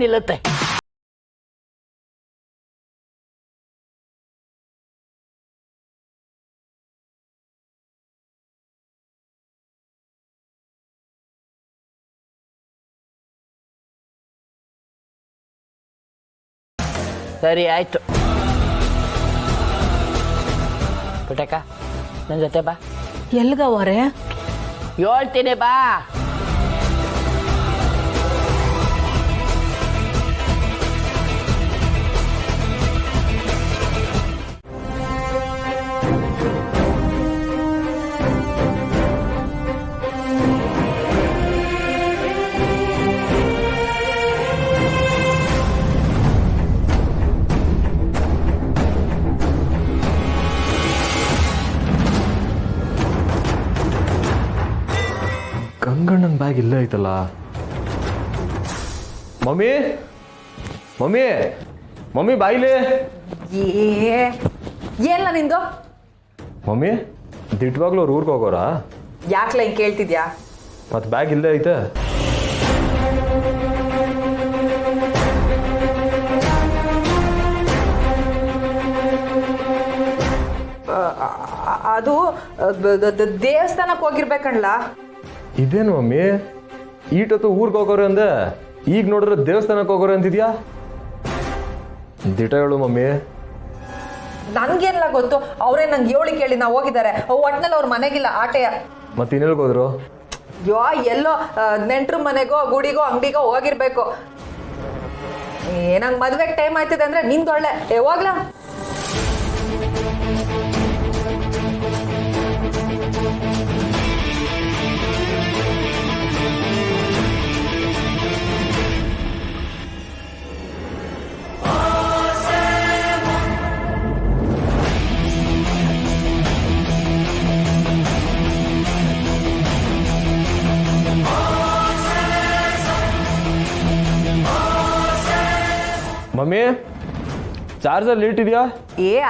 ನಿಲ್ಲುತ್ತೆ. ಸರಿ ಆಯ್ತು. ಪುಟಕ ನನ್ನ ಜೊತೆ ಬಾ. ಎಲ್ಗವರೆ? ಹೇಳ್ತೀನಿ ಬಾ. ಗಂಗಣ್ಣನ ಬ್ಯಾಗ್ ಇಲ್ಲೇ ಐತಲ್ಲ. ಮಮ್ಮಿ ಮಮ್ಮಿ ಮಮ್ಮಿ ಬಾಯಿಲೆ. ಏಲ್ಲ ನಿಂದು? ಮಮ್ಮಿ ದಿಟ್ವಾಗ್ಲೂ ಅವ್ರು ಊರಿಗೆ ಹೋಗೋರಾ? ಯಾಕ್ಲ ಹಿಂಗೆ ಕೇಳ್ತಿದ್ಯಾ? ಮತ್ತೆ ಬ್ಯಾಗ್ ಇಲ್ಲೇ ಐತೆ. ಅದು ದೇವಸ್ಥಾನಕ್ಕೆ ಹೋಗಿರ್ಬೇಕಣ್ಣ. ಇದೇನು ಮಮ್ಮಿ ಈಟತ್ತು ಊರಿಗೆ ಹೋಗೋರು ಅಂದೆ, ಈಗ ನೋಡಿದ್ರೆ ದೇವಸ್ಥಾನಕ್ಕೆ ಹೋಗೋರು ಅಂತಿದ್ಯಾ? ದಿಟ ಹೇಳು ಮಮ್ಮಿ. ನನ್ಗೇನಿಲ್ಲ ಗೊತ್ತು, ಅವರೇ ನಂಗೆ ಹೇಳಿ ಕೇಳಿ ನಾವು ಹೋಗಿದ್ದಾರೆ. ಒಟ್ನಲ್ಲಿ ಅವ್ರ ಮನೆಗಿಲ್ಲ, ಆಟೆಯ. ಮತ್ತೆ ಇನ್ನೆಲ್ಗೆ ಹೋದ್ರು? ಎಲ್ಲೋ ನೆಂಟ್ರ ಮನೆಗೋ ಗುಡಿಗೋ ಅಂಗಡಿಗೋ ಹೋಗಿರ್ಬೇಕು. ನಂಗೆ ಮದ್ವೆಗೆ ಟೈಮ್ ಆಯ್ತದೆ ಅಂದ್ರೆ ನಿಂದೊಳ್ಳೆ ಹೋಗ್ಲಾ? ಮಮ್ಮಿ ಚಾರ್ಜರ್ ಲೇಟ್ ಇದೆಯಾ?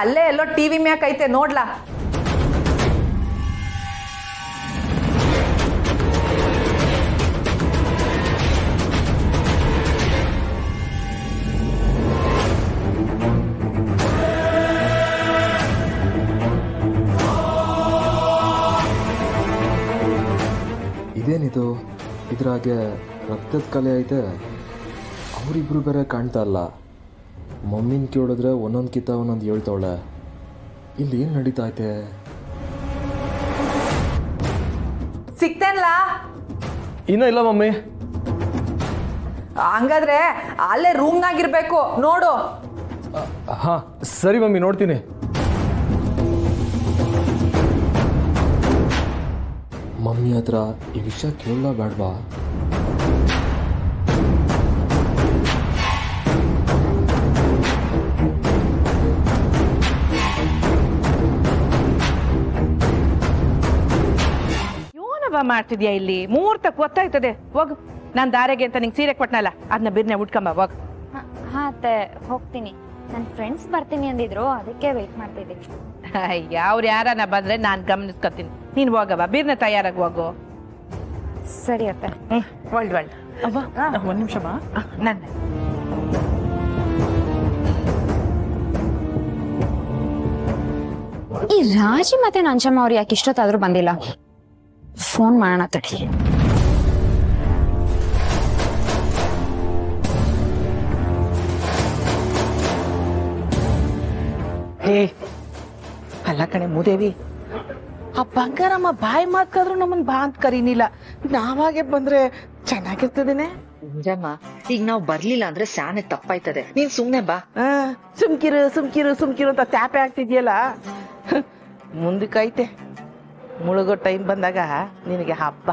ಅಲ್ಲೇ ಎಲ್ಲೋ ಟಿವಿ ಮ್ಯಾಕ್ ಐತೆ ನೋಡ್ಲಾ? ಇದೇನಿದು? ಇದ್ರಾಗೆ ರಕ್ತದ ಕಲೆ ಐತೆ. ಅವರಿಬ್ರು ಬೇರೆ ಕಾಣ್ತಾ ಇಲ್ಲ. ಮಮ್ಮಿನ ಕೇಳಿದ್ರೆ ಒಂದೊಂದ್ಕಿಂತ ಒಂದೊಂದು ಹೇಳ್ತಾವಳೆ. ಇಲ್ಲಿ ಏನು ನಡೀತಾ ಐತೆ? ಸಿಕ್ತೇನ್ಲ? ಇನ್ನೂ ಇಲ್ಲ ಮಮ್ಮಿ. ಹಂಗಾದ್ರೆ ಅಲ್ಲೇ ರೂಮ್ನಾಗಿರ್ಬೇಕು ನೋಡು. ಹಾಂ ಸರಿ ಮಮ್ಮಿ, ನೋಡ್ತೀನಿ. ಮಮ್ಮಿ ಹತ್ರ ಈ ವಿಷಯ ಕೇಳಲ್ಲ ಬೇಡವಾ? ಮಾಡ್ತಿದ್ಯಾ? ಇಲ್ಲಿ ಮುಹೂರ್ತಕ್ಕೆ ಗೊತ್ತಾಯ್ತದೆ. ಹೋಗು, ನಾನು ದಾರೆಗೆ ಅಂತ ನಿಂಗೆ ಸೀರೆ ಕೊಟ್ನಲ್ಲ, ಅದನ್ನ ಬಿರ್ನೆ ಉಟ್ಕೊಂಬ. ಹೋಗ್. ಹಾ ಅತ್ತೆ, ಹೋಗ್ತೀನಿ. ನನ್ನ ಫ್ರೆಂಡ್ಸ್ ಬರ್ತೀನಿ ಅಂದಿದ್ರು, ಅದಕ್ಕೆ ವೇಟ್ ಮಾಡ್ತಿದ್ದೀನಿ. ಅವ್ರು ಯಾರನ್ನ ಬಂದ್ರೆ ನಾನು ಗಮನಿಸ್ಕೊತೀನಿ. ನೀನ್ ಹೋಗವ, ಬಿರ್ನೆ ತಯಾರಾಗಿ ಹೋಗು. ಸರಿ ಅತ್ತೆ. ಒಳ್ಳೆ ಒಳ್ಳೆ. ಒಂದ್ ನಿಮಿಷ ಬಾ. ನನ್ನ ಈ ರಾಜಿ ಮತ್ತೆ ನಂಜಮ್ಮ ಅವ್ರು ಯಾಕೆ ಇಷ್ಟೊತ್ತಾದ್ರೂ ಬಂದಿಲ್ಲ? ಫೋನ್ ಮಾಡೋಣ ತಡಿ. ಅಲ್ಲ ಕಣೆ ಮೂದೇವಿ, ಆ ಬಂಗಾರಮ್ಮ ಬಾಯಿ ಮಾತ್ಕಾದ್ರು ನಮ್ಮನ್ ಬಾ ಅಂತ ಕರೀನಿಲ್ಲ. ನಾವಾಗೆ ಬಂದ್ರೆ ಚೆನ್ನಾಗಿರ್ತದೇನೆ. ನಿಜಮ್ಮ, ಈಗ ನಾವ್ ಬರ್ಲಿಲ್ಲ ಅಂದ್ರೆ ಸ್ಯಾನೆ ತಪ್ಪಾಯ್ತದೆ. ನೀನ್ ಸುಮ್ನೆ ಬಾ. ಸುಮ್ಕಿರು ಸುಮ್ಕಿರು ಸುಮ್ಕಿರು ಅಂತ ಟ್ಯಾಪೆ ಆಗ್ತಿದ್ಯಲ್ಲ. ಮುಂದಕ್ಕೈತೆ, ಮುಳುಗೋ ಟೈಮ್ ಬಂದಾಗ ನಿನಗೆ ಹಬ್ಬ.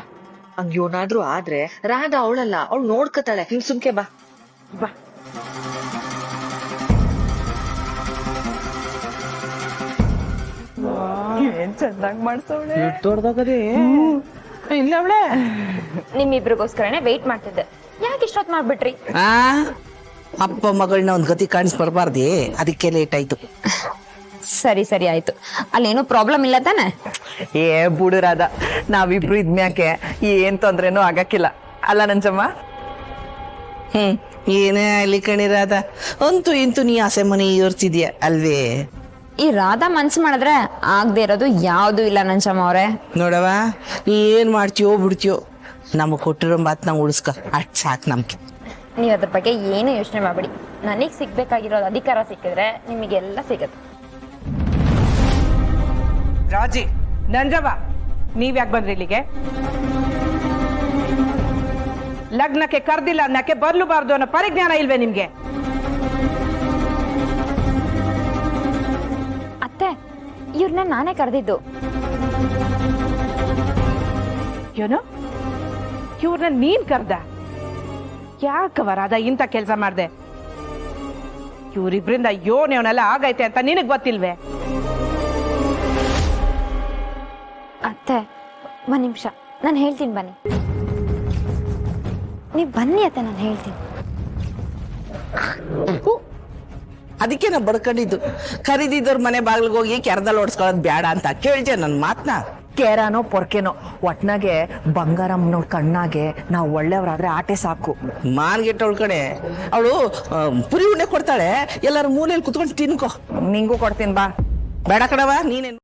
ಹಂಗ ಏನಾದ್ರೂ ಆದ್ರೆ ರಾಧ ಅವಳಲ್ಲ, ಅವಳು ನೋಡ್ಕತಾಳೆ. ನೀನ್ ಸುಮ್ಕೆ ಬಾ. ಬಾ. ಏನ್ ಚೆನ್ನಾಗ್ ಮಾಡ್ಸವಳೆ. ದೊಡ್ಡದಾಗದೆ ಇಲ್ಲ ಅವಳೆ. ನಿಮ್ಮಿಬ್ರಿಗೋಸ್ಕರನೇ ವೇಟ್ ಮಾಡ್ತಿದ್ದೆ. ಯಾಕೆ ಇಷ್ಟೊತ್ತು ಮಾಡ್ಬಿಟ್ರಿ? ಅಪ್ಪ ಮಗಳನ್ನ ಒಂದ್ ಗತಿ ಕಾಣಿಸ್ಬರ್ಬಾರ್ದಿ, ಅದಕ್ಕೆ ಲೇಟ್ ಆಯ್ತು. ಸರಿ ಸರಿ ಆಯ್ತು. ಅಲ್ಲೇನೋ ಪ್ರಾಬ್ಲಮ್ ಇಲ್ಲ ತಾನೆ? ಬುಡುರಾದ, ನಾವಿಬ್ರು ಇದ್ಮ್ಯಾಕೆ ಏನ್ ತೊಂದ್ರೆನೂ ಆಗಕ್ಕಿಲ್ಲ ಅಲ್ಲ ನಂಜಮ್ಮ? ಏನೇ ಅಲ್ಲಿ ಕಣಿರಾದ ಅಂತೂ ಇಂತೂ ನೀ ಆಸೆ ಮನೆ ಯೋರ್ತಿದ್ಯಾ ಅಲ್ವೇ? ಈ ರಾಧಾ ಮನ್ಸು ಮಾಡಿದ್ರೆ ಆಗದೆ ಇರೋದು ಯಾವುದು ಇಲ್ಲ ನಂಚಮ್ಮ ಅವ್ರೆ. ನೋಡವ ಏನ್ ಮಾಡ್ತೀಯೋ ಬಿಡ್ತೀಯೋ, ನಮಗ್ ಕೊಟ್ಟಿರೋ ಮಾತು ನಾವು ಉಳಿಸ್ಕ, ಅಷ್ಟ್ ಸಾಕು ನಮ್ಗೆ. ನೀವು ಅದ್ರ ಬಗ್ಗೆ ಏನು ಯೋಚನೆ ಮಾಡಬೇಡಿ. ನನಗೆ ಸಿಗ್ಬೇಕಾಗಿರೋದು ಅಧಿಕಾರ ಸಿಕ್ಕಿದ್ರೆ ನಿಮಗೆಲ್ಲ ಸಿಗುತ್ತೆ. ರಾಜಿ, ನಂಜವ್ವ, ನೀವ್ಯಾಕೆ ಬಂದ್ರಿ ಇಲ್ಲಿಗೆ? ಲಗ್ನಕ್ಕೆ ಕರ್ದಿಲ್ಲ ಅನ್ನಕ್ಕೆ ಬರ್ಲುಬಾರ್ದು ಅನ್ನೋ ಪರಿಜ್ಞಾನ ಇಲ್ವೇ ನಿಮ್ಗೆ? ಅತ್ತೆ, ಇವ್ರನ್ನ ನಾನೇ ಕರೆದಿದ್ದು. ಏನು? ಇವ್ರನ್ನ ನೀನ್ ಕರ್ದ? ಯಾಕವರಾದ ಇಂಥ ಕೆಲಸ ಮಾಡ್ದೆ? ಇವ್ರಿಬ್ರಿಂದ ಯೋನೆವನೆಲ್ಲ ಆಗೈತೆ ಅಂತ ನಿನಗ್ ಗೊತ್ತಿಲ್ವೇ? ಅತ್ತೆ, ಒಂದ್ ನಿಮಿಷ, ನಾನು ಹೇಳ್ತೀನಿ ಬನ್ನಿ. ನೀವು ಬನ್ನಿ ಅತ್ತೆ, ನಾನು ಹೇಳ್ತೀನಿ. ಅದಕ್ಕೆ ನಾ ಬಡ್ಕೊಂಡಿದ್ದು, ಕರೀದಿದ್ದವ್ರ ಮನೆ ಬಾಗಿಲಿಗೆ ಹೋಗಿ ಕೆರದಲ್ಲಿ ಓಡಿಸ್ಕೊಳ್ಳೋದು ಬೇಡ ಅಂತ. ಕೇಳ್ತೀಯ ನನ್ನ ಮಾತನ್ನ? ಕೇರಾನೋ ಪೊರ್ಕೆನೋ ಒಟ್ನಾಗೆ ಬಂಗಾರಮ್ಮನವ್ರ ಕಣ್ಣಾಗೆ ನಾವು ಒಳ್ಳೆಯವರಾದ್ರೆ ಆಟೆ ಸಾಕು. ಮಾನ್ಗೆಟ್ಟವಳ ಕಡೆ ಅವಳು ಪುರಿ ಉಂಡೆ ಕೊಡ್ತಾಳೆ, ಎಲ್ಲರೂ ಮೂಲೆಯಲ್ಲಿ ಕುತ್ಕೊಂಡು ತಿನ್ಕೋ. ನಿಂಗೂ ಕೊಡ್ತೀನಿ ಬಾ. ಬೇಡ ಕಣವ, ನೀನೇನು